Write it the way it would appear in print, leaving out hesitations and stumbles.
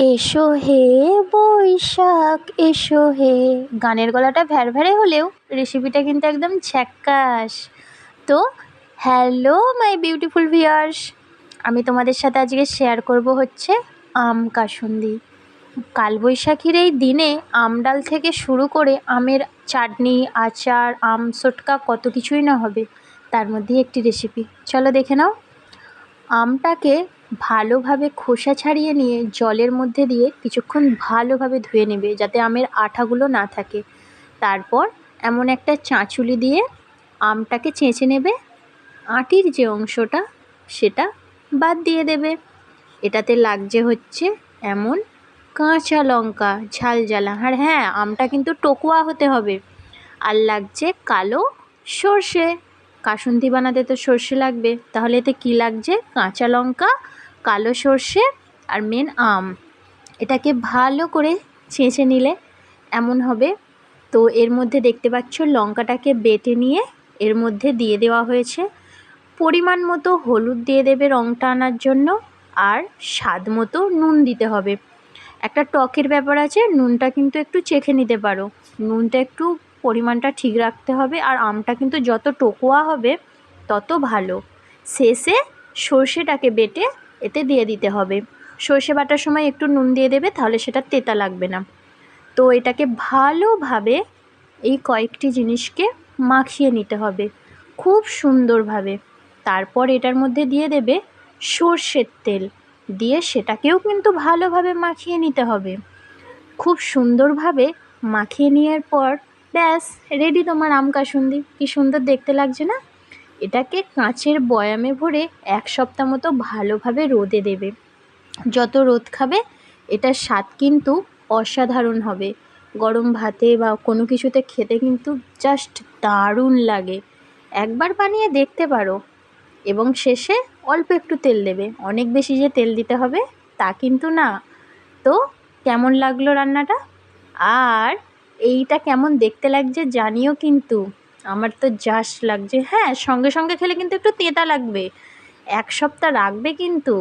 এসো হে বৈশাখ এসো হে। গানের গলাটা ভ্যারভ্যারে হলেও রেসিপিটা কিন্তু একদম ঝ্যাক্কাস। তো হ্যালো মাই বিউটিফুল ভিউয়ার্স, আমি তোমাদের সাথে আজকে শেয়ার করব হচ্ছে আম কাসুন্দি। কালবৈশাখীর এই দিনে আম ডাল থেকে শুরু করে আমের চাটনি, আচার, আম সটকা কত কিছুই না হবে, তার মধ্যে একটি রেসিপি। চলো দেখে নাও। আমটাকে ভালোভাবে খোসা ছাড়িয়ে নিয়ে জলের মধ্যে দিয়ে কিছুক্ষণ ভালোভাবে ধুয়ে নেবে, যাতে আমের আঠাগুলো না থাকে। তারপর এমন একটা চাঁচুলি দিয়ে আমটাকে চেঁচে নেবে, আটির যে অংশটা সেটা বাদ দিয়ে দেবে। এটাতে লাগছে হচ্ছে এমন কাঁচা লঙ্কা ঝাল জ্বালা, আর হ্যাঁ, আমটা কিন্তু টকোয়া হতে হবে। আর লাগছে কালো সর্ষে। কাসুন্দি বানাতে তো সর্ষে লাগবে, তাহলে এতে কী লাগছে? কাঁচা লঙ্কা, কালো সর্ষে আর মেন আম। এটাকে ভালো করে ছেঁচে নিলে এমন হবে। তো এর মধ্যে দেখতে পাচ্ছ লঙ্কাটাকে বেটে নিয়ে এর মধ্যে দিয়ে দেওয়া হয়েছে। পরিমাণ মতো হলুদ দিয়ে দেবে রঙটা আনার জন্য, আর স্বাদ মতো নুন দিতে হবে। একটা টকের ব্যাপার আছে, নুনটা কিন্তু একটু চেখে নিতে পারো। নুনটা একটু পরিমাণটা ঠিক রাখতে হবে, আর আমটা কিন্তু যত টকোয়া হবে তত ভালো। শেষে সর্ষেটাকে বেটে এতে দিয়ে দিতে হবে। সর্ষে বাটার সময় একটু নুন দিয়ে দেবে, তাহলে সেটা তেতা লাগবে না। তো এটাকে ভালোভাবে এই কয়েকটি জিনিসকে মাখিয়ে নিতে হবে খুব সুন্দরভাবে। তারপর এটার মধ্যে দিয়ে দেবে সর্ষের তেল, দিয়ে সেটাকেও কিন্তু ভালোভাবে মাখিয়ে নিতে হবে। খুব সুন্দরভাবে মাখিয়ে নেওয়ার পর ব্যাস রেডি তোমার আম কাসুন্দি। কি সুন্দর দেখতে লাগছে না? এটাকে কাঁচের বয়ামে ভরে 1 সপ্তাহ মতো ভালোভাবে রোদে দেবে। যত রোদ খাবে এটার স্বাদ কিন্তু অসাধারণ হবে। গরম ভাতে বা কোনো কিছুতে খেতে কিন্তু জাস্ট দারুণ লাগে। একবার বানিয়ে দেখতে পারো। এবং শেষে অল্প একটু তেল দেবে, অনেক বেশি যে তেল দিতে হবে তা কিন্তু না। তো কেমন লাগলো রান্নাটা? আর এইটা কেমন দেখতে লাগছে জানিও কিন্তু। আমার তো জাস্ট লাগছে। হ্যাঁ, সঙ্গে সঙ্গে খেলে কিন্তু একটু তেঁতা লাগবে, 1 সপ্তাহ রাখবে কিন্তু।